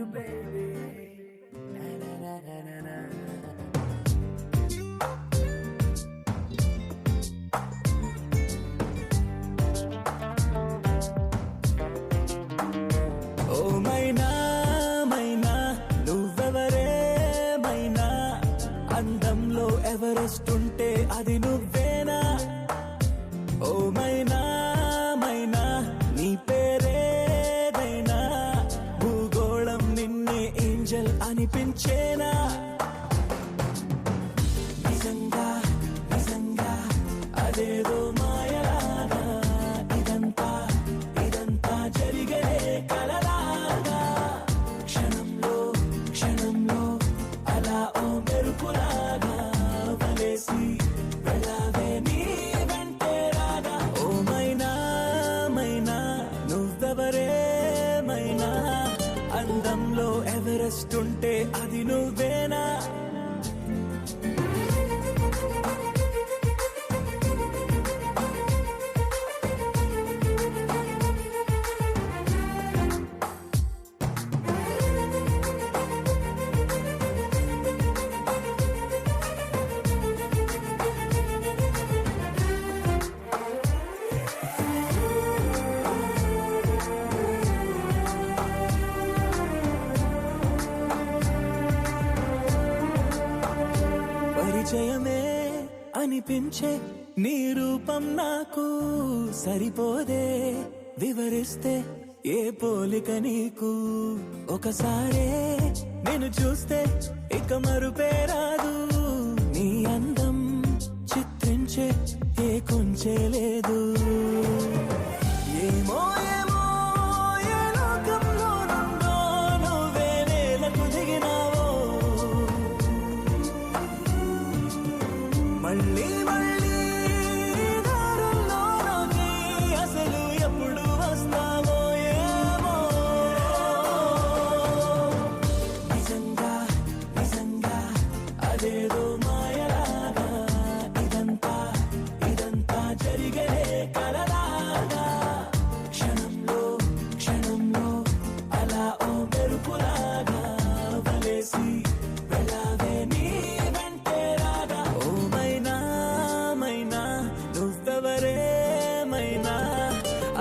baby. Na na na na na na. Oh మైనా మైనా నువ్వెవరే మైనా అందంలో Everest ఉంటే అది నువ్వేనా ఓ మైనా మైనా నీ పేరేదైనా భూగోళం నిన్నే ఏంజల్ అనిపించేనా నిజంగా నిజంగా అదేదో మాయలాగా ఇదంతా ఇదంతా జరిగలే కలలాగా క్షణంలో క్షణంలో అలా ఓ మెరుపులాగా వలేసి వెళ్ళావే నీ వెంటే రాగా ఓ మైనా మైనా నువ్వెవరే మైనా అందంలో ఎవరెస్ట్ ఉంటే అది నువ్వేనా పరిచయమే అనిపించే నీ రూపం నాకు సరిపోదే వివరిస్తే ఏ పోలిక నీకు ఒకసారే నేను చూస్తే ఇక మరుపే రాదు నీ అందం చిత్రించే ఏ కొంచె లేదు ఏమో ఏమో ఏ లోకంలో నుండో నువ్వే నేలకు దిగినావో మళ్ళీ మళ్ళీ దారుల్లోకి అసలు ఎప్పుడు వస్తావో ఏమో నిజంగా నిజంగా అదేదో మాయలాగా ఇదంతా ఇదంతా జరిగలే కలలాగా క్షణంలో క్షణంలో అలా ఓ మెరుపులాగా వలేసి వెళ్ళావే నీ వెంటే రాగా ఓ మైనా మైనా నువ్వెవరే మైనా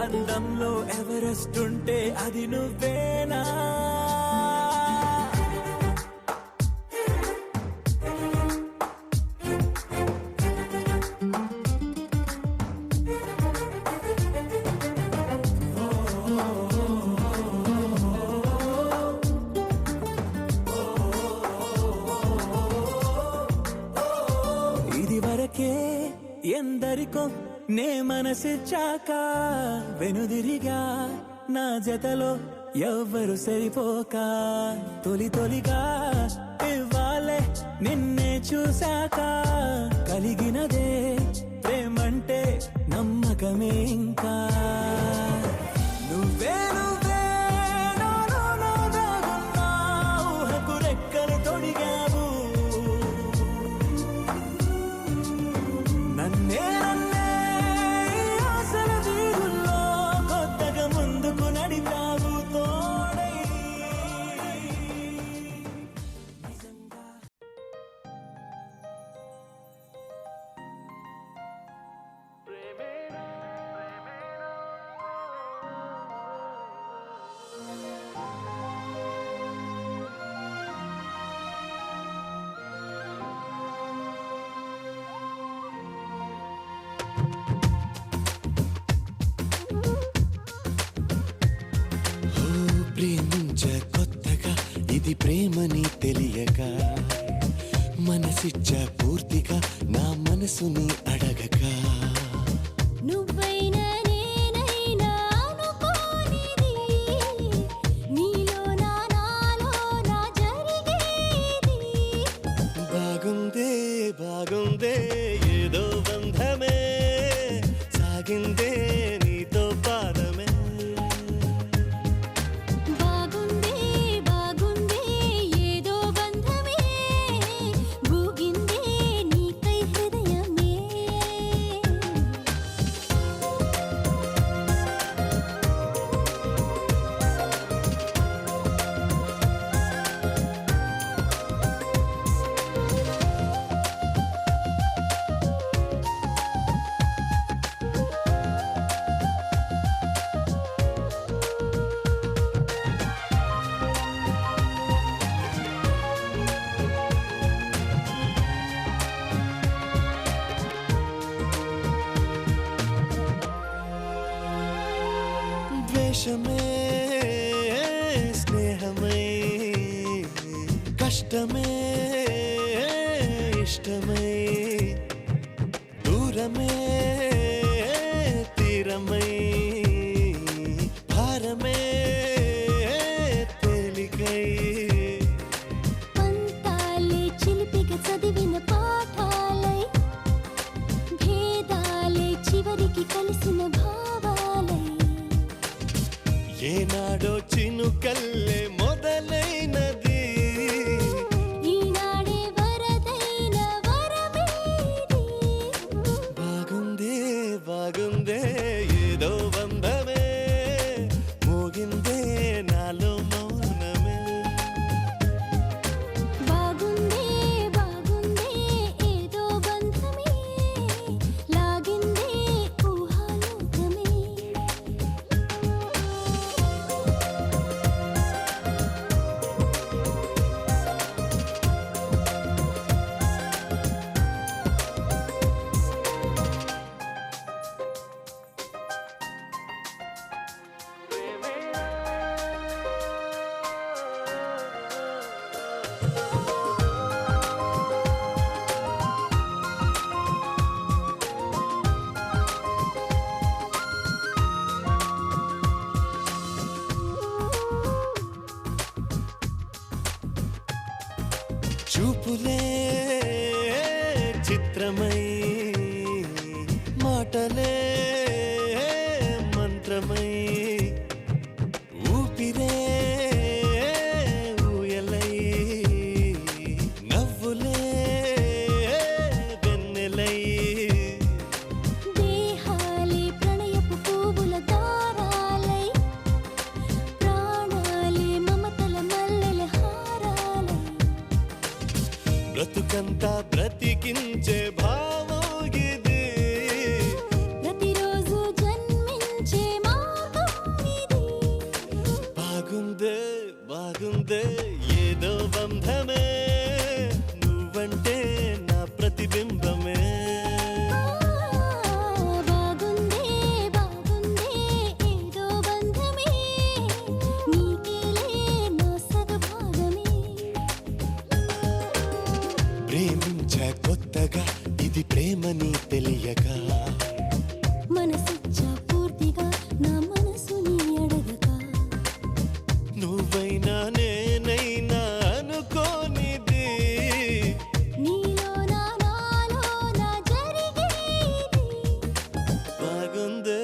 అందంలో ఎవరెస్ట్ ఉంటే అది నువ్వేనా ఇది వరకే ఎందరికో నే మనసిచ్చాక వెనుదిరిగా నా జతలో ఎవ్వరు సరిపోక తొలి తొలిగా ఇవ్వాలే నిన్నే చూశాక కలిగినదే ప్రేమంటే నమ్మకమే ఇంకా నువ్వే నువ్వే నాలో నా దాగున్నా ఊహకు రెక్కలు తొడిగావు నన్నే నన్నే ఆశల వీధుల్లో కొత్తగా ముందుకు నడిపావు తోడై నిజంగా ప్రేమించ కొత్తగా ఇది ప్రేమని తెలియక మనసిచ్చ పూర్తిగా నా మనసుని అడగక నువ్వైనా నేనైనా అనుకోనిది నీలో నాలో నా జరిగేది బాగుందే బాగుందే ఏదో బంధమే సాగిందే నీతో పాదమే బాగుందే బాగుందే ఏదో బంధమే భూగిందే నీకై హృదయమే ద్వేషమే స్నేహమై కష్టమే ఇష్టమై దూరమే తీరమై భారమే తేలికై పంతాలే చిలిపిగా చదివిన పాఠాలై భేదాలే చివరికి కలిసిన భావాలై ఏనాడో చినుకల్లే మొదలైనది ఈనాడే వరదైన వరమేది బాగుందే బాగుందే ఏదో బంధమే మోగిందే నాలో మౌనమే బాగుందే బాగుందే ఏదో బంధమే లాగిందే ఊహాలోకమే చూపులే చిత్రమై మాటలే మంత్రమై ఊపిరే ఊయలై నవ్వులే వెన్నెలై దేహాలే ప్రణయపు పువ్వుల దారాలై ప్రాణాలే మమతల మల్లెల హారాలై బ్రతుకంతా బ్రతికించే భావోగిది ప్రతిరోజు జన్మించే మార్గం ఇది బాగుందే బాగుందే ఏదో బంధమే నువ్వంటే నా ప్రతిబింబమే బాగుందే బాగుందే ఏదో బంధమే నీకేలే నా సగభాగమే ప్రేమించా కొత్తగా ఇది ప్రేమని తెలియక మనసిచ్చా పూర్తిగా నా మనసుని అడగక నువ్వైనా నేనైనా అనుకోనిది నీలోనా నాలోనా జరిగేది బాగుందే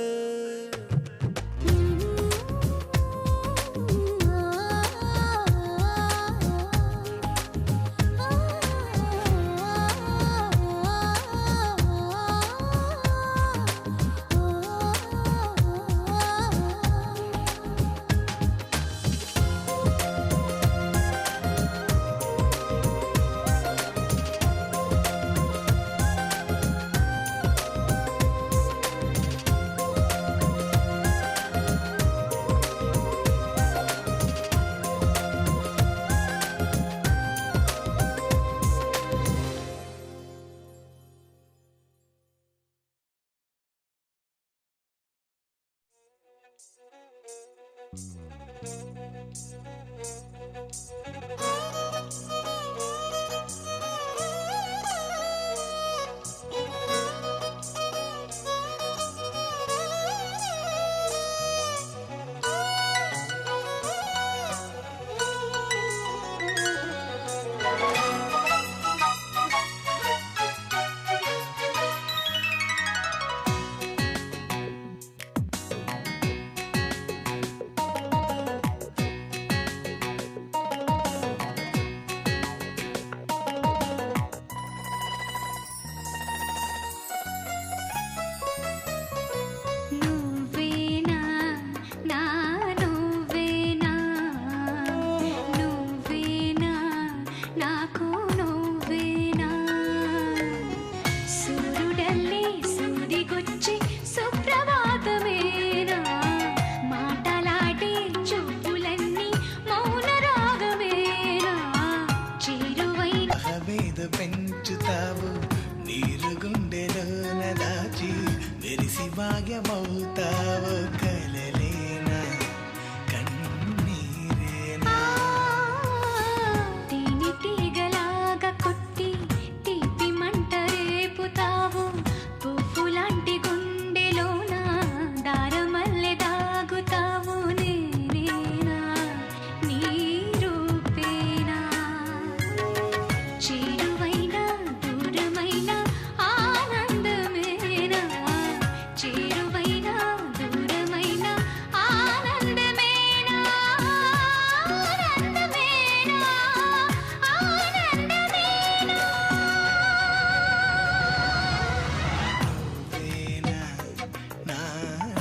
భాగ్యమవుతావు కలలేనా పువ్వులాంటి గుండెలోన దారమల్లె దాగుతావు నేనేనా నీ రూపేనా చేరువైనా దూరమైనా ఆనందమేనా చేరువైనా దూరమైనా ఆనందమేనా ఆనందమేనా ఆనందమేనా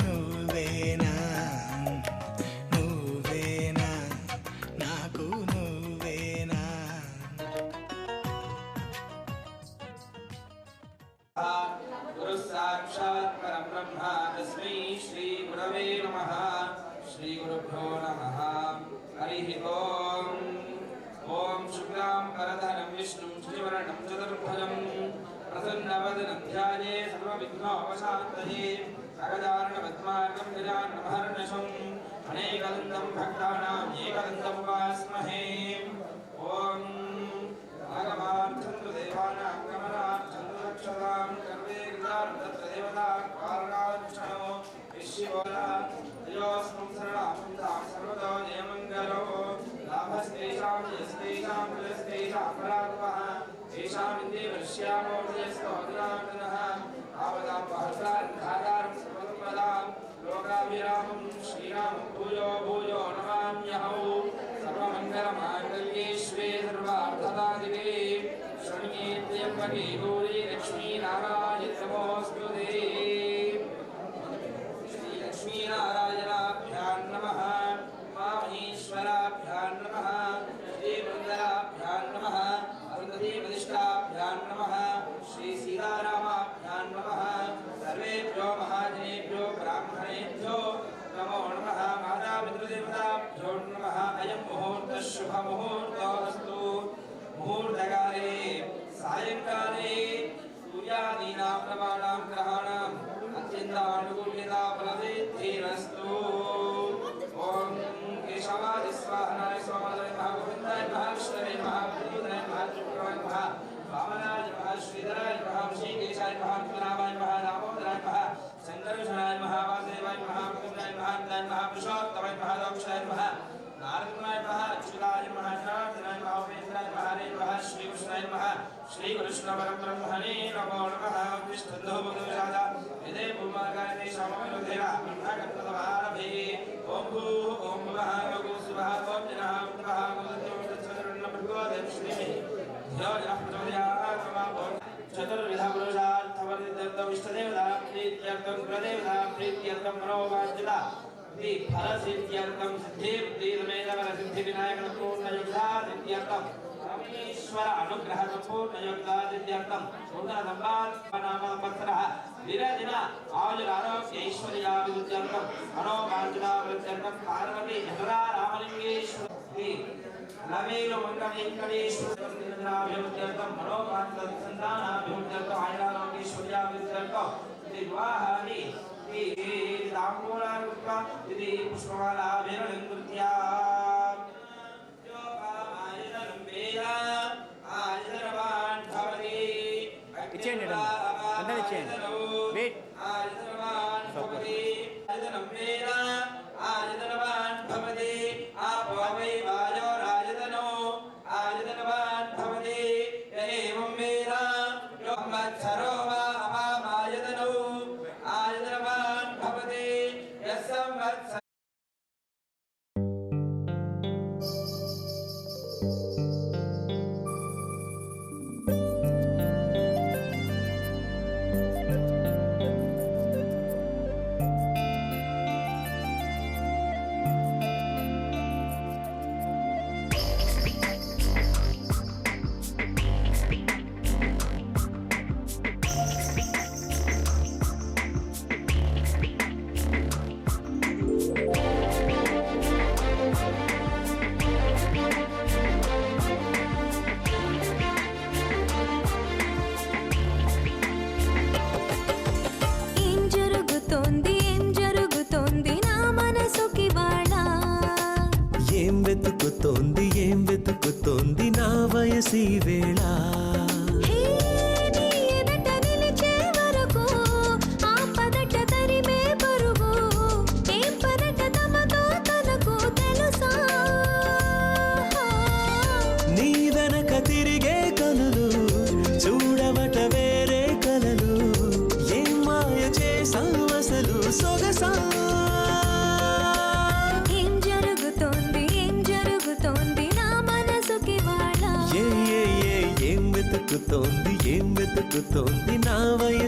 నువ్వేనా నువ్వేనా నాకు నువ్వేనా गुरु साक्षात् परब्रह्म तस्मै श्री गुरवे नमः श्री गुरुभ्यो नमः हरिः ओम् ओम शुक्लां वरदनं विष्णुं शशिवर्णं चतुर्भुजं प्रसन्नवदनं ध्याये सर्वविघ्नोपशान्तये अगजाननपद्मार्गं गजाननमहर्निशम् अनेकदन्तं भक्तानाम् एकदन्तमुपास्महे ॐ आगमार्थन्तु देवानां गमनार्थन्तु रक्षतां सर्वे कृतान् तत्र देवता कारणाक्षणो विश्वोला तेजोस्मं शरणां सर्वतो जयमङ्गलो लाभस्तेषां यस्तेषां कुलस्तेषां परात्मः तेषामिन्दे वर्ष्यामो जयस्तोदनार्दनः आवदां सहस्रार्धाकारं सर्वसम्पदां लोकाभिरामं श्रीरामं भूयो भूयो नमाम्यहौ सर्वमङ्गलमाङ्गल्ये शिवे सर्वार्थसाधिके शरण्ये त्र्यम्बके गौरी लक्ष्मी नारायणी नमोऽस्तुते श्रीलक्ष्मीनारायणाभ्यां नमः महेश्वराभ्यां नमः श्रीमङ्गलाभ्यां नमः अरुन्धतीपदिष्टाभ्यां नमः श्रीसीतारामाभ्यां नमः सर्वेभ्यो महाजनेभ्यो ब्राह्मणेभ्यो नमो नमः मातापितृदेवताभ्यो नमः अयं मुहूर्तः शुभमुहूर्तोऽस्तु मुहूर्तकाले सायंकाले सूर्यादीनां नवानां ग्रहाणाम् अत्यन्तानुकूल्यता फलसिद्धिरस्तु ॐ केशवाय स्वाहाय स्वाहाय नमः गोविन्दाय नमः विष्णवे नमः प्रद्युम्नाय नमः त्रिपुराय नमः वामनाय नमः श्रीधराय नमः ऋषिकेशाय नमः पद्मनाभाय नमः दामोदराय नमः शङ्करभूषणाय नमः वासुदेवाय नमः मुकुन्दाय नमः नन्दाय नमः पुरुषोत्तमाय नमः दक्षाय नमः नारदनाय नमः अच्युताय नमः जनार्दनाय नमः उपेन्द्राय नमः हरे नमः श्रीकृष्णाय नमः श्रीकृष्णपरब्रह्मणे नमो नमः विष्णुन्दो भगवराजा यदे भूमागायते शामविरोधेन ब्रह्मकर्तवारभे ॐ भूः ॐ भुवः भगो सुवः ॐ जनः उत्तमः भगवत्यं ध्यो जनः प्रचोदयात् नमः चतुर्विध पुरुषार्थवर्धितम् इष्टदेवता प्रीत्यर्थं कुलदेवता प्रीत्यर्थं मनोवाञ्छिता फलसिद्ध्यर्थं सिद्धिविनायकपूर्णयुक्ता सिद्ध्यर्थं परमेश्वर अनुग्रहपूर्णयुक्ता सिद्ध्यर्थं पूर्णसम्पादनामवत्सरः विरदिन आयुरारोग्यैश्वर्याभिवृद्ध्यर्थं मनोवाञ्छितावृद्ध्यर्थं पार्वती जगदा रामलिङ्गेश्वरी लवेलमङ्गलवेङ्कटेश्वरं मनोवाञ्छितसन्तानाभिवृद्ध्यर्थं आयुरारोग्यैश्वर्याभिवृद्ध्यर्थं विवाहानि ताम्बूलारुक्का इति पुष्पमालाभिर्नृत्या योगामायनं वेदा आयतनवान् भवति इच्छेయండి అందరూ ఇచ్చేయండి వెయిట్ आयतनवान् भवति आयतनं वेदा आयतनवान् भवति आपो वै वायोरायतनो आयतनवान् भवति एवं वेदा योगमत्सरो वा अपामायतनो आयतनवान् भवति यस्संवत्सरः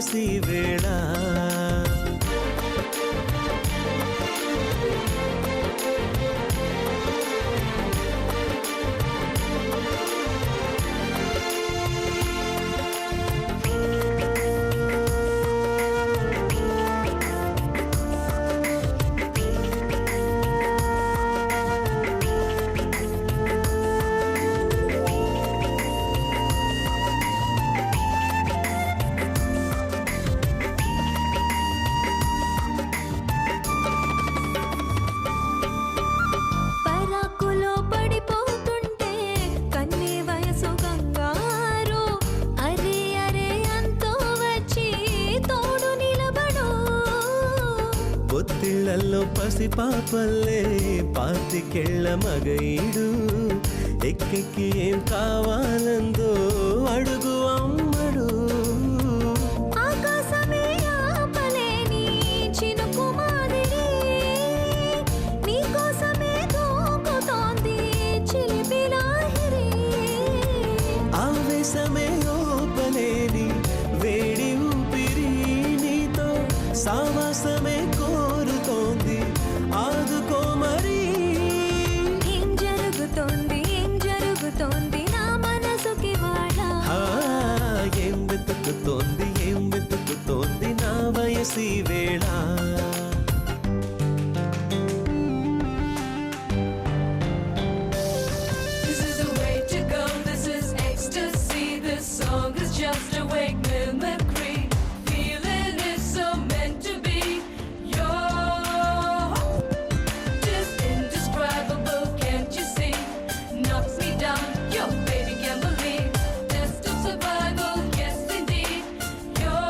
వయసి వేళ పరాకులో పడిపోతుంటే కన్నే వయసు గంగారు అరే అరే అంతో వచ్చి తోడు నిలబడు పొత్తిళ్లలో పసిపాపల్లే పాతికెళ్ళ మగయిడు ఎక్కెక్కి ఏం కావాలందో అడుగు అమ్మడు ఆకాశమే ఆపలేని చినుకు మాదిరి నీకోసమే దూకుతోంది చిలిపి లాహిరి ఆవేశమే ఓపలేని వేడి ఊపిరి నీతో సావాసమే కోరుతోంది ఆదుకో మరి ఏం జరుగుతోంది నా మనసుకి వాడా ఏం వెతుకుతోంది నా వయసి వేళ This is the way to go, this is ecstasy. This song is just a wake mimicry. Feeling is so meant to be. You're just indescribable, can't you see? Knocks me down, your baby can't believe. Test of survival, yes indeed. You're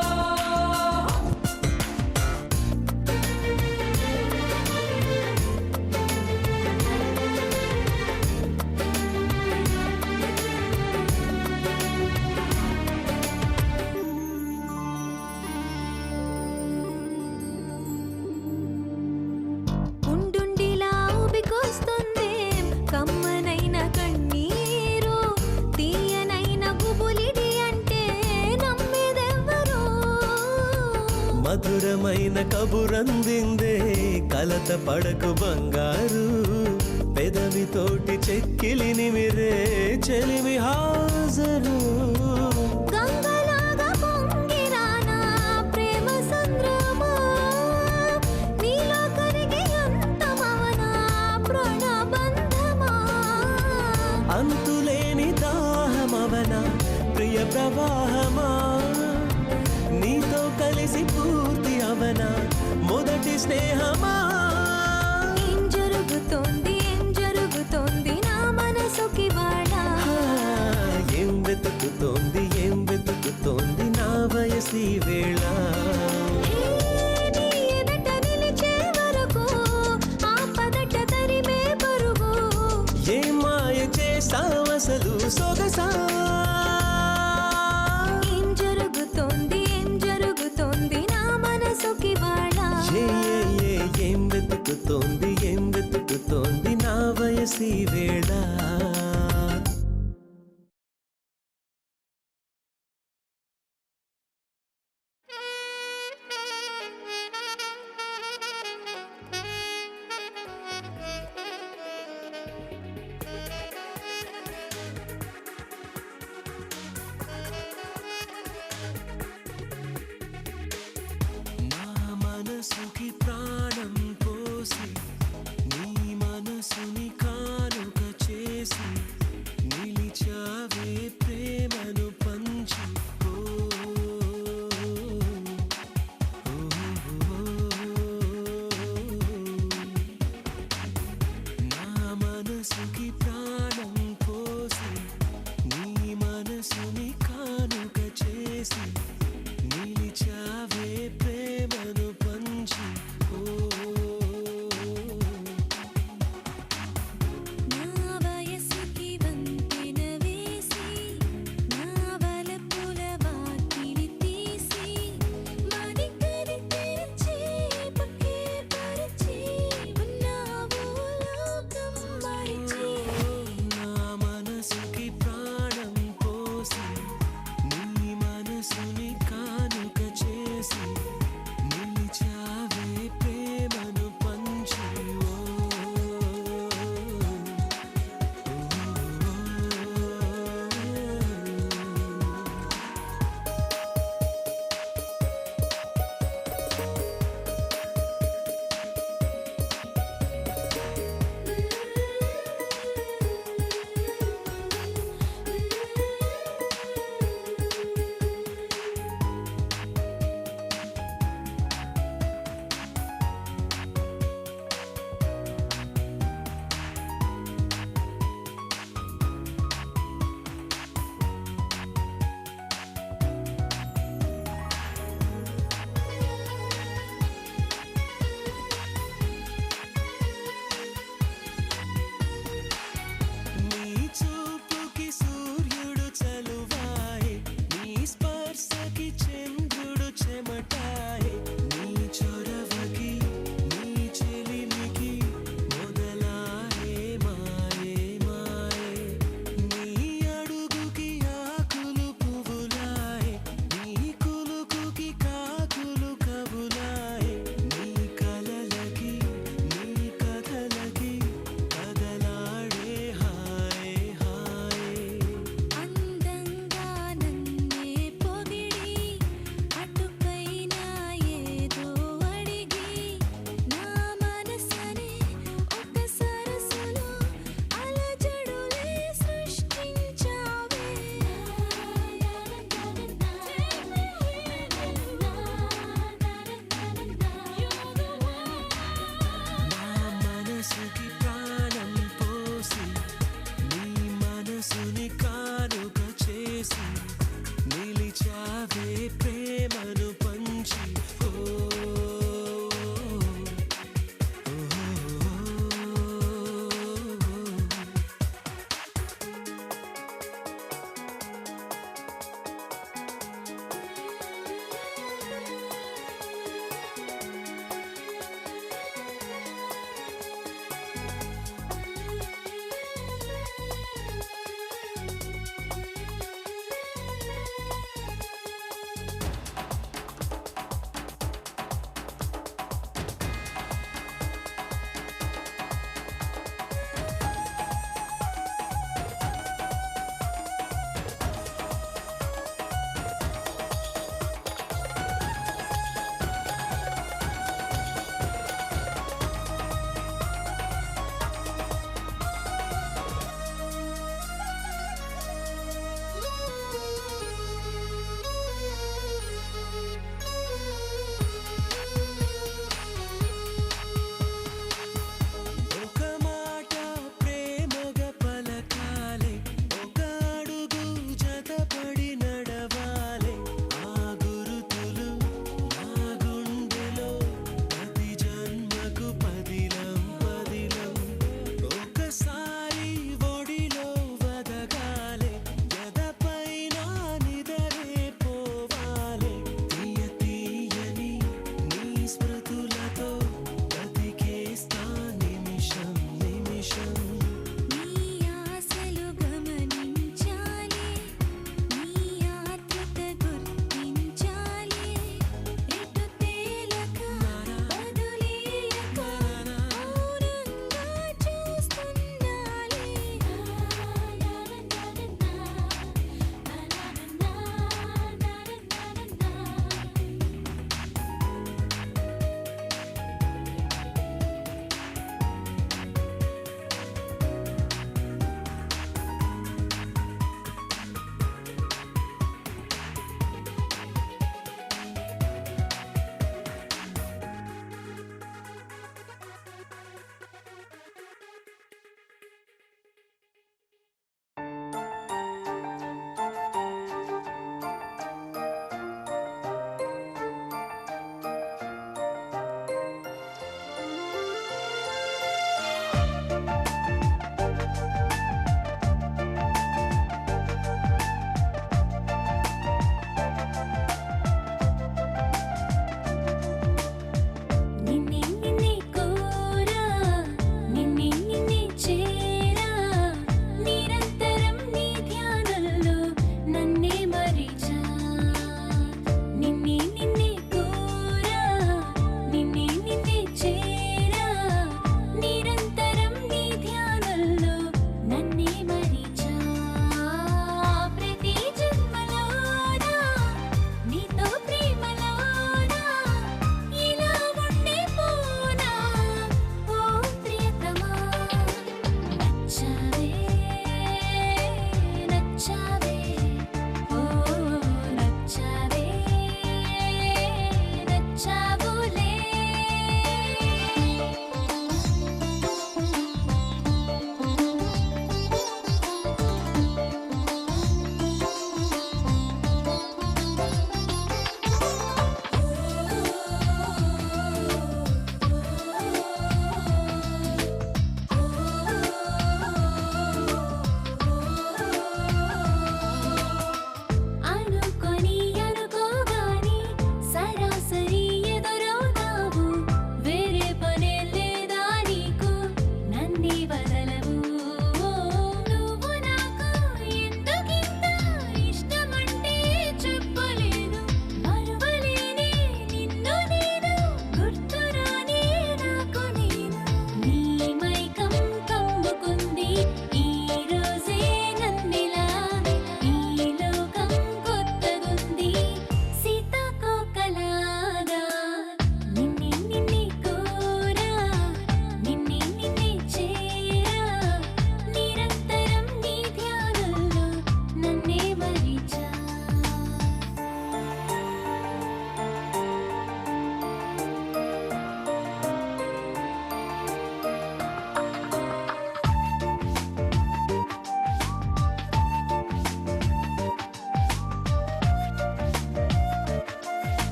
ఉండుండిలా ఊబికొస్తుంది కమ్మనైన కన్నీరు తీయనైన గుబులిడి అంటే నమ్మేదెవ్వరు మధురమైన కబురందిందే కలత పడకు బంగారు పెదవితోటి చెక్కిలిని మిరే చెలిమి హాజరు గంగలాగా పొంగిరానా ప్రేమ సంద్రమా నీలో కరిగి అంతమవనా ప్రాణబంధమా అంతులేని దాహమవన ప్రియ ప్రవాహమా నీతో కలిసి పూర్తి అవన మొదటి స్నేహమా ఏం జరుగుతోంది నా మనసుకి వాడా ఏం వెతుకుతోంది నా వయసి వేళ నీ ఎదట నిలిచే వరకు ఆ పదట తరిమే పరుగు ఏ మాయ చేసావసలు సొగసా ఏం జరుగుతోంది నా మనసుకి వాడా ఏం వెతుకుతోంది నా వయసి వేళ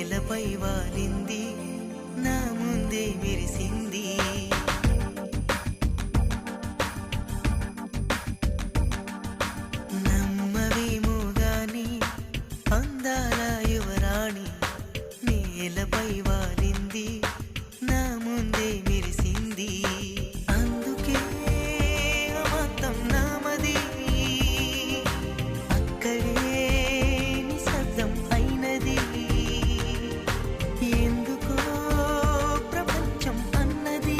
నేలపై వాలింది నా ముందే మెరిసింది నమ్మవేమో గాని అందాల యువరాణి నేలపై వాలింది నా ముందే మెరిసింది అందుకే అమాంతం నామది అక్కడే నిశ్శబ్దం అయినది ఎందుకో ప్రపంచం అన్నది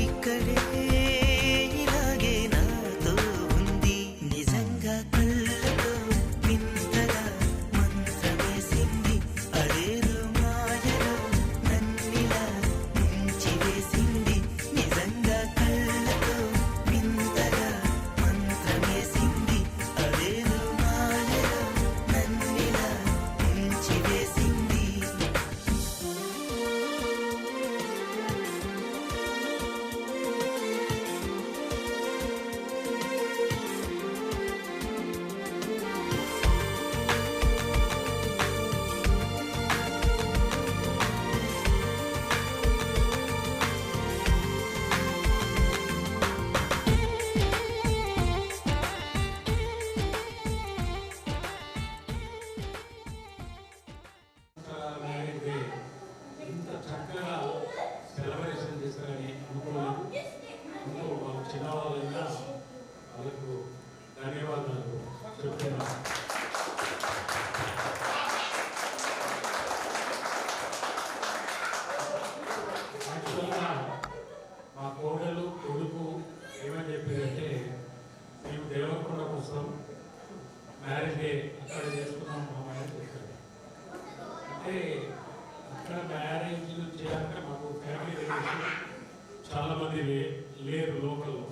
ఇక్కడే ఇలాగే నాతో ఉంది నిజంగా కళ్ళతో వింతగా మంత్రమేసింది అదేదో మాయలో నన్నిలా ముంచివేసింది నిజంగా కళ్ళతో వింతగా మంత్రమేసింది అదేదో మాయలో నన్నిలా ముంచివేసింది ఇంత చక్కగా సెలబ్రేషన్ చేస్తారని అనుకోలేదు వాళ్ళ చిన్నవాళ్ళైనా వాళ్ళకు ధన్యవాదాలు చెప్తున్నాను యాక్చువల్గా మా కోడలు కొడుకు ఏమని చెప్పారంటే మేము దేవరకొండకు వస్తాం మ్యారేజ్ డే అక్కడ చేసుకున్నాం మామయ్య అని చెప్పారు అంటే అక్కడ మ్యారేజ్ చేయాలంటే మాకు ఫ్యామిలీ రిలేషన్ చాలా మంది లేరు లోకల్లో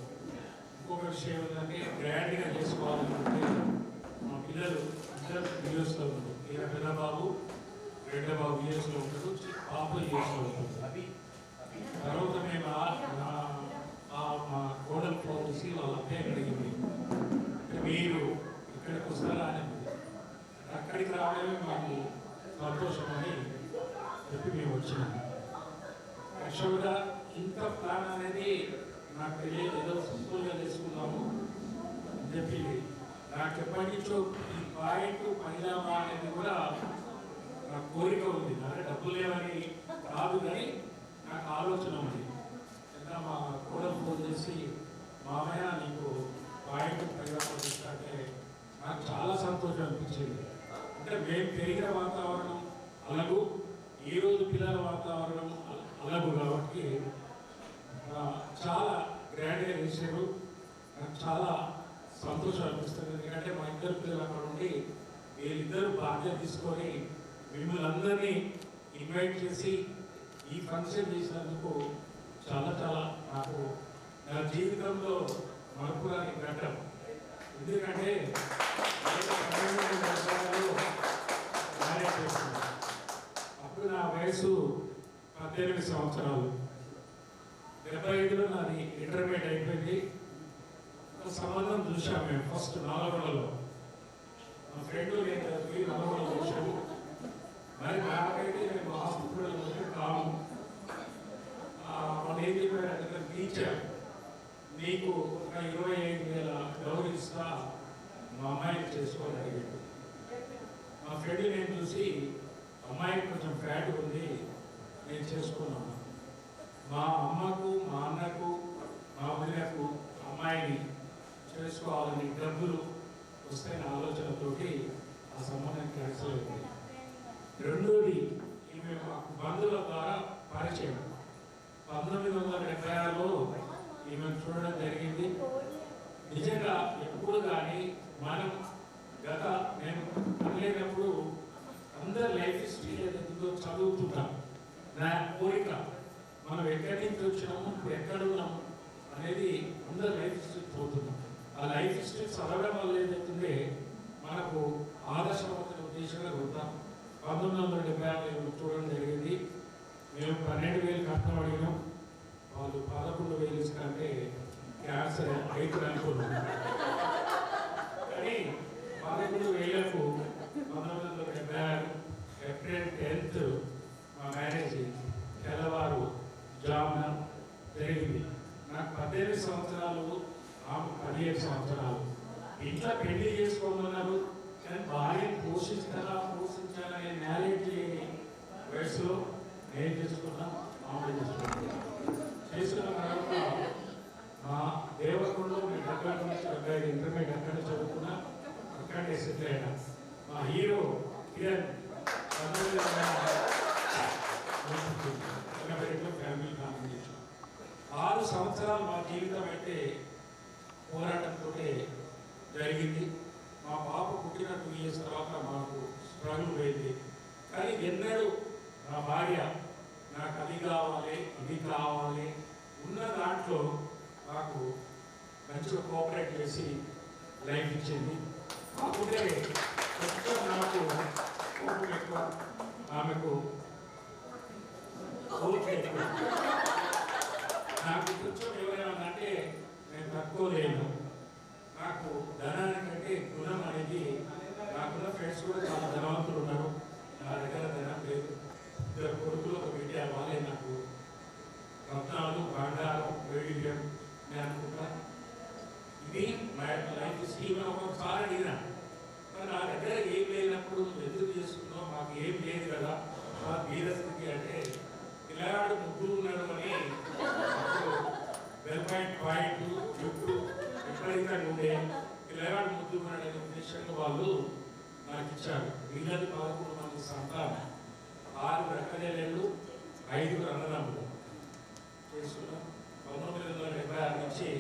ఇంకొక విషయం ఏంటంటే గ్రాండ్గా చేసుకోవాలనుకుంటే మా పిల్లలు ఇద్దరు యూఎస్లో ఉంటారు ఈయన పెద్ద బాబు రెండో బాబు యూఎస్లో ఉంటాడు పాప యూఎస్లో ఉంటుంది తర్వాత మేము మా కోడలు ఫోన్ చేసి వాళ్ళ అత్తయ్య అడిగింది మీరు ఇక్కడికి వస్తారా అని అక్కడికి రావడమే మాకు సంతోషమని చెప్పి మేము వచ్చినాము యాక్చువల్గా ఇంత ప్లాన్ అనేది నాకు తెలియదు ఏదో సింపుల్గా చేసుకున్నాము అని చెప్పి నాకు ఎప్పటి నుంచో ఈ పాయింట్ పైజామా అనేది కూడా నాకు కోరిక ఉంది అంటే డబ్బులు లేవని కాదు కానీ నాకు ఆలోచన ఉంది ఇంకా మా కోడలు ఫోన్ చేసి మామయ్య నీకు పాయింట్ పైజామా అంటే నాకు చాలా సంతోషం అనిపించింది అంటే మేము పెరిగిన వాతావరణం అలాగూ ఈరోజు పిల్లల వాతావరణం అలాగూ కాబట్టి చాలా గ్రాండ్గా చేశారు నాకు చాలా సంతోషం అనిపిస్తుంది ఎందుకంటే మా ఇద్దరు పిల్లలు అక్కడ ఉండి వీళ్ళిద్దరూ బాధ్యత తీసుకొని మిమ్మల్ని అందరినీ ఇన్వైట్ చేసి ఈ ఫంక్షన్ చేసినందుకు చాలా చాలా నాకు నా జీవితంలో మరపురాని ఘట్టం ఎందుకంటే మ్యారేజ్ చేస్తున్నాను అప్పుడు నా వయసు 18 సంవత్సరాలు 75లో నాది ఇంటర్మీడియట్ అయిపోయింది సంబంధం చూసాము మేము ఫస్ట్ నల్లగొండలో మా ఫ్రెండ్ నేను పోయి నల్లగొండలో చూసాము మరి నాకైతే నేను హాస్పిటల్లో కాము వాళ్ళు ఏం చెప్పారంటే టీచర్ నీకు ఒక 25,000 డౌరీ ఇస్తా మా అమ్మాయిని చేసుకోవాలని అడిగాడు మా ఫ్రెండ్ నేను చూసి అమ్మాయికి కొంచెం ఫ్యాట్ ఉంది నేను చేసుకున్నాను మా అమ్మకు మా అన్నకు మా వదినకు అమ్మాయిని చేసుకోవాలని డబ్బులు వస్తాయని ఆలోచనతోటి ఆ సంబంధం క్యాన్సిల్ అయింది రెండోది ఈమె మాకు బంధువుల ద్వారా పరిచయం 1976లో ఈమెను చూడడం జరిగింది నిజంగా ఎప్పుడు కానీ మనం నేను పనిలేనప్పుడు అందరు లైఫ్ హిస్టరీ ఏదో చదువుతుంటాం నా కోరిక మనం ఎక్కడి నుంచి వచ్చినాము ఇప్పుడు ఎక్కడ ఉన్నాము అనేది అందరు లైఫ్ హిస్టరీ చదువుతున్నాం ఆ లైఫ్ హిస్టరీ చదవడం వల్ల ఏదైతుందే మనకు ఆదర్శవంతమైన ఉద్దేశంగా ఉంటాం 1976 చూడడం జరిగింది మేము 12,000 కట్నం అడిగినాం వాళ్ళు 11,000 ఇస్తారంటే క్యాన్సర్ అవుతుంది అనుకున్నాం కానీ 11,000కు 1976 సంవత్సరాలు, ఆమె 17 సంవత్సరాలు. ఇంట్లో పెళ్లి చేసుకోమన్నారు, కానీ భార్యను పోషించాలనే మ్యారేజ్ లేని వయసులో నేను చేసుకున్నా, ఆమె చేసుకున్నాను. చేసుకున్న తర్వాత మా దేవరకొండలో మేము దగ్గర నుంచి 75 ఇంటర్మీడియట్ అక్కడ చదువుకున్నా, అక్కడే సెటిల్ అయినా. మా హీరో కిరణ్ 1980లో ఫ్యామిలీ కాంబినేషన్. 6 సంవత్సరాలు మా జీవితం అయితే పోరాటంతో జరిగింది. మా పాప పుట్టిన 2 years తర్వాత మాకు స్ట్రగుల్ పోయింది. కానీ ఎన్నడూ నా భార్య నాకు అది కావాలి, ఇది కావాలి, ఉన్న దాంట్లో నాకు మంచిగా కోఆపరేట్ చేసి లైఫ్ ఇచ్చింది. కాకపోతే కొంచెం నాకు కోపం ఎక్కువ, ఆమెకు కోపం ఎక్కువ. నాకు కొంచెం ఎవరైనా అంటే నేను తక్కువ లేను. నాకు ధనానికంటే గుణం అనేది, నాకున్న ఫ్రెండ్స్ కూడా చాలా ధనవంతులు ఉన్నారు, నా దగ్గర ధనం లేదు. 2 కొడుకులు, 1 బిడ్డ, వాళ్ళే నాకు రత్నాలు, బంగారం, వైవిధ్యం నేను అనుకుంటా. ఇది మా యొక్క లైఫ్ స్కీమ్. ఒకసారి అడిగినా, మరి నా దగ్గర ఏం లేనప్పుడు ఎందుకు చేసుకున్నావు, మాకు ఏం లేదు కదా మా బీద స్థితి అంటే, పిల్లగాడు ముగ్గురు ఉన్నాడు అని పాయింట్ జుట్టు విపరీతంగా ఉండే పిల్లగాడు ముద్దు ఉన్నాడు అనే ఉద్దేశంగా వాళ్ళు నాకు ఇచ్చారు. వీళ్ళది 11 మంది సంతానం, 6 రెక్కజల్లేళ్ళు, 5 అన్నదమ్ములు చేసుకున్నాం. 1976 నుంచి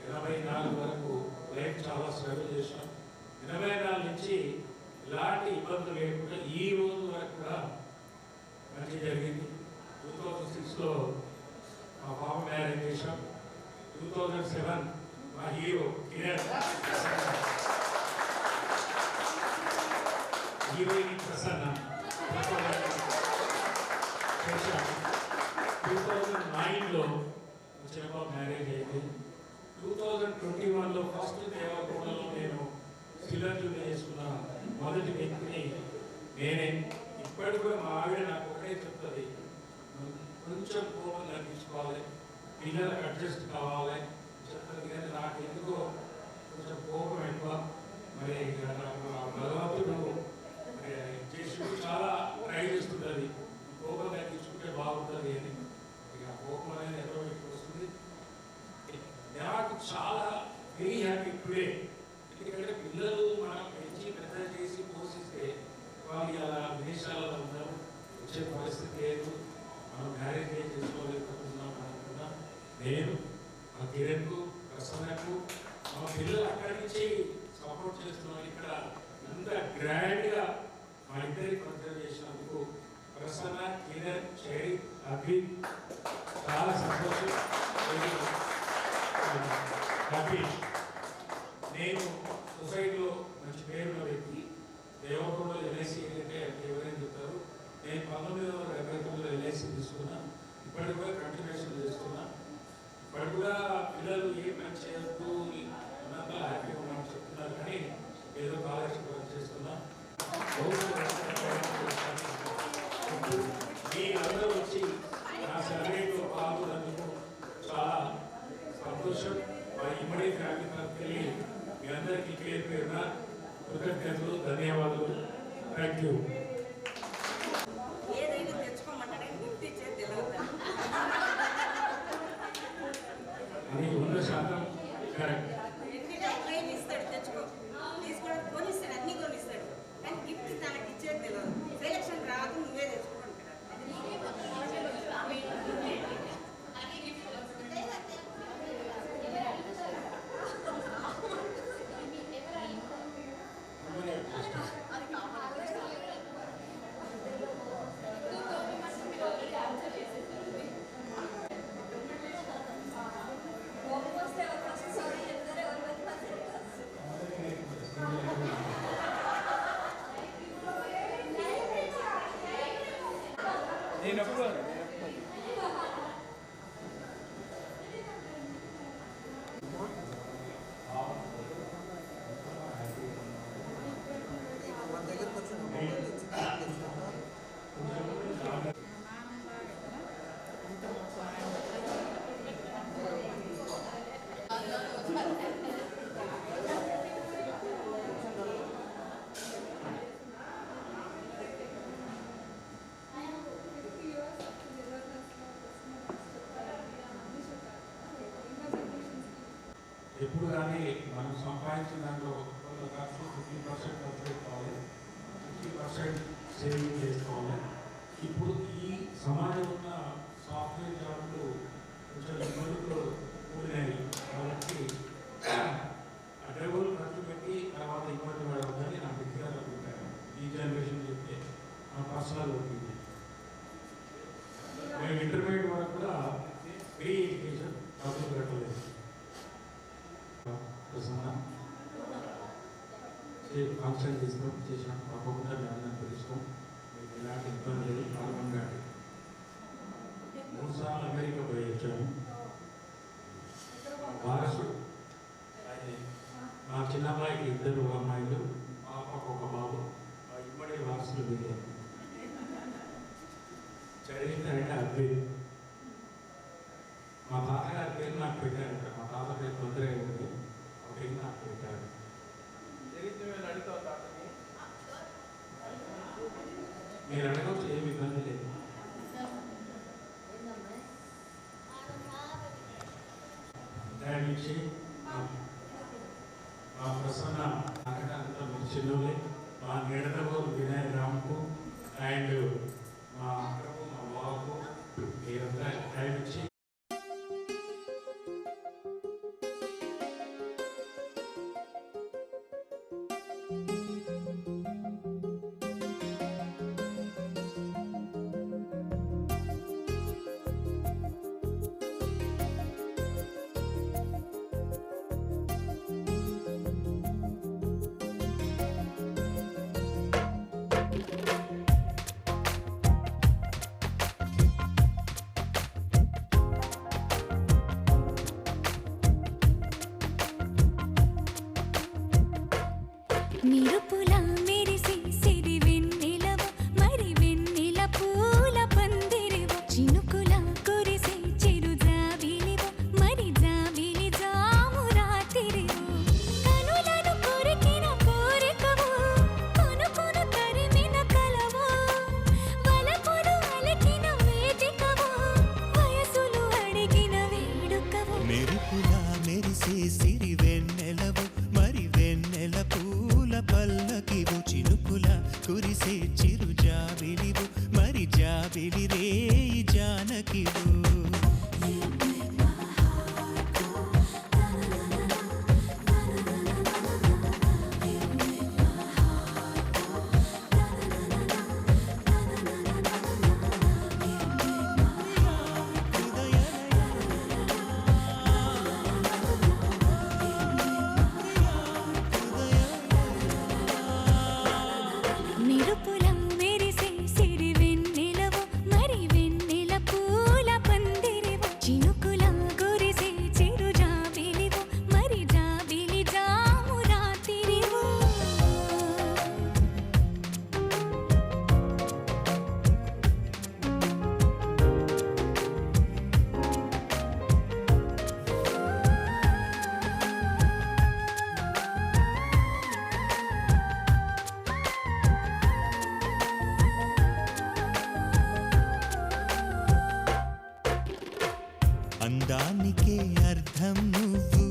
84 వరకు లైఫ్ చాలా స్ట్రగుల్ చేసాం. 84 నుంచి ఇలాంటి ఇబ్బందులు లేకుండా ఈ రోజు వరకు కూడా మంచి జరిగింది. 2006లో మా పాప మ్యారేజ్ చేసాం. 2007 మా హీరో కిరణ్, హీరోయిన్ ప్రసన్న చేశాం. 2009లో చిన్నబాబు మ్యారేజ్ అయింది. 2021లో ఫస్ట్ దేవరకొండలో నేను సిలిండర్ చేసుకున్న మొదటి వ్యక్తిని నేనే. ఇప్పటికి కూడా మా ఆవిడ నాకు ఒకటే చెప్తుంది, కొంచెం కోపం తగ్గించుకోవాలి, పిల్లలకు అడ్జస్ట్ కావాలి చెప్తుంది. కానీ నాకు ఎందుకో కొంచెం కోపం ఎక్కువ. మరి నాకు భగవంతుడు చేసి చాలా ట్రై చేస్తుంటుంది, కోపం తగ్గించుకుంటే బాగుంటుంది అని. ఇక కోపం అనేది ఎక్కడో వస్తుంది. నాకు చాలా వెరీ హ్యాపీ టుడే. ఎందుకంటే పిల్లలు మనం పెంచి పెద్ద చేసి పోషిస్తే వాళ్ళు అలా విదేశాలలో ఉన్నారు, వచ్చే పరిస్థితి లేదు, మనం మ్యారేజ్ చేసుకోలేకపోతున్నాం అనుకున్నా. నేను మా కిరణ్కు, ప్రసన్నకు, మా పిల్లలు అక్కడి నుంచి సపోర్ట్ చేస్తున్నాం. ఇక్కడ ఇంత గ్రాండ్గా మా ఇద్దరి కన్సిడర్ చేసినందుకు ప్రసన్న, కిరణ్, చెరి, అభిన్ చాలా సంతోషం. అభిన్ నేను సొసైటీలో మంచి పేరున్న వ్యక్తి. దేవరకొండలో ఎల్ఐసి అంటే ఎవరైనా చెప్తారు. నేను 1979లో ఎల్ఐసి తీసుకున్నా. ఇప్పటికి కూడా కంటిన్యూషన్ చేస్తున్నా. ఇప్పటికి కూడా పిల్లలు ఏం పని చేయొద్దు, ఉన్నంత హ్యాపీగా ఉన్నామని చెప్తున్నారు. కానీ ఏదో కాలేజ్ వర్క్ చేస్తున్నా. మీ అందరూ వచ్చి నా సర్వేలో పాల్గొన్నందుకు చాలా సంతోషం. మా ఇమ్మడి ఫ్యామిలీ తరఫున మీ అందరికీ పేరు పేరున కృతజ్ఞతలు, ధన్యవాదాలు. Thank you. ఏదైనా తెచ్చుకోమంటే గిఫ్ట్ ఇచ్చేది తెలియదు. అది 100% కరెక్ట్. ఎన్ని డబ్బులు ఇస్తాడు, తెచ్చుకో, తీసుకోవడం కొనిస్తాడు, అన్ని కొనిస్తాడు. కానీ గిఫ్ట్ తనకి ఇచ్చేది తెలియదు. సెలక్షన్ రాదు, నువ్వే తెచ్చుకుంటాడు. కోపం వస్తే ఫస్ట్ సారీ చెప్తారా? సంపాదించిన దాంట్లో కొంత ఖర్చు 50% ఖర్చు పెట్టుకోవాలి, 50% సేవింగ్ చేసుకోవాలి. ఇప్పుడు ఈ సమాజం ఉన్న సాఫ్ట్వేర్ జాబ్లు కొంచెం ఇబ్బందులు కూడినాయి కాబట్టి డబ్బులు ఖర్చు పెట్టి తర్వాత ఇబ్బంది పడవద్దని నా వ్యక్తిగత అభిప్రాయం. ఈ జనరేషన్ చెప్తే నా పర్సనల్ ఒపీనియన్. మేము ఇంటర్మీడియట్ వరకు కూడా ఫ్రీ ఎడ్యుకేషన్ డబ్బులు కట్టలేదు. ఫంక్షన్ చేసినాం తప్పకుండా మేము పిలుస్తాం. మీకు ఎలాంటి ఇబ్బంది లేదు, పాల్గొనగానే 3 సార్లు అమెరికా పోయి వచ్చాము. వారసుడు అయితే మా చిన్నమ్మాయికి 2 అమ్మాయిలు, పాపకు 1 బాబు. ఇమ్మడి వారసులు వీళ్ళే. చదివిందంటే అబ్బాయి మా తాతగారి పేరు నాకు పెట్టారంట. మా తాత పేరు మంత్రి ఉంది, ఆ పేరు నాకు పెట్టారు. మీరు అడగవచ్చు, ఏమి ఇబ్బంది లేదు. నుంచి మా ప్రసన్న అంతా మీరు చిన్నోలే, మా నీడదబోలు వినాయక రాముకు అండ్ మా అక్కకు మా బాబుకు మీరంతా టైం ఇచ్చి నిరుపుల మెరిసి సిరి వెన్నెలవ మరి వెన్నెల పూల పందిరివ చినుకుల కురిసి చిరు జాబిలివ మరి జాబిలి జాము రాతిరివ కనులను కొరికిన కోరికవు కొనుకొను తరిమిన కలవు వలపులు అలికిన వేదికవు వయసులు అడిగిన వేడుకవు మెరుపుల మెరిసే సిరి వెన్నెలవు మరి వెన్నెల పూల పల్లకివు చినుకుల కురిసే చిరు జాబిలివు మరి జాబిలి రేయి జానకివు నిరుపుల మెరిసే సిరి వెన్నెలవ మరి వెన్నెల పూల పందిరివ చినుకుల కురిసే చిరు జాబిలివ మరి జాబిలి జాము రాతిరివ అందానికే అర్థం నువ్వు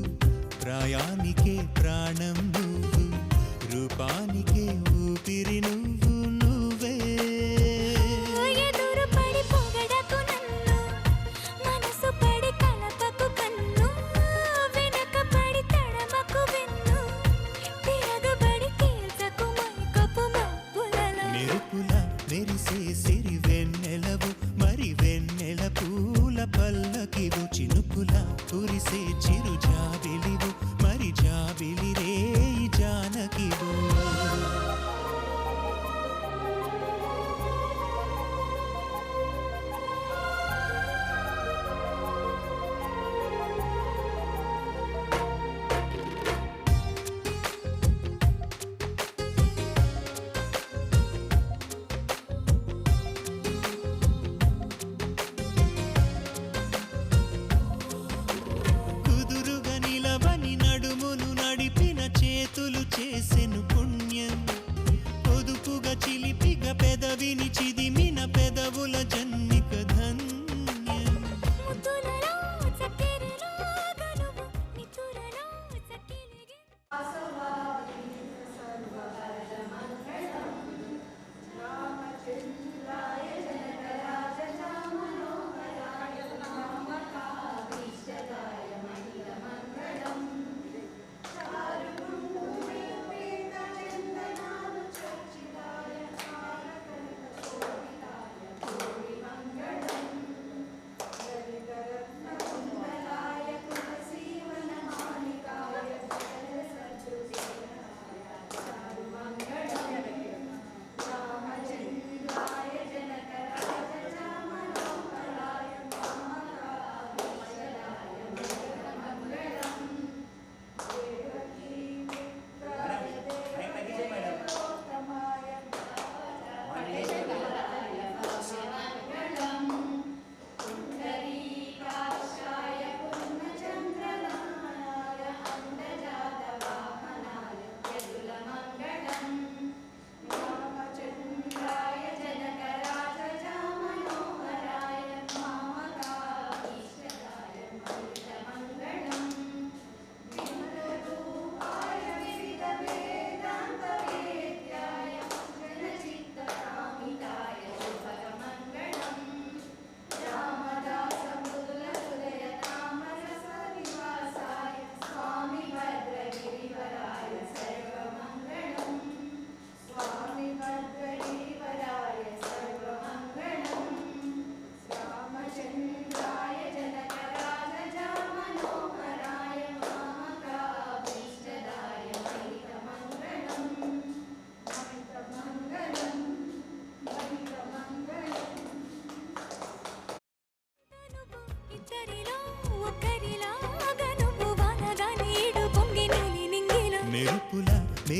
ప్రాయానికే ప్రాణం నువ్వు రూపానికే ఊపిరి నువ్వు నువ్వే ఎదురు పడి పొగడకు నన్ను మనసు పడి కలపకు కన్ను వెనక పడి తడమకు వెన్ను తిరగబడి తేల్చకు మైకపు మబ్బులలో మెరుపుల మెరిసే సిరి వెన్నెలవు మరి వెన్నెల పూల పల్లకివు చినుకుల కురిసే చిరు జాబిలివు మరి జాబిలి రేయి జానకివు కుదురుగా నిలవని నడుమును నడిపిన చేతులు చేసెను పుణ్యం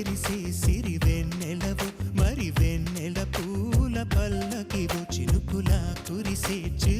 మెరిసే సిరి వెన్నెలవు మరి వెన్నెల పూల పల్లకివు చినుకులా కురిసే చిరు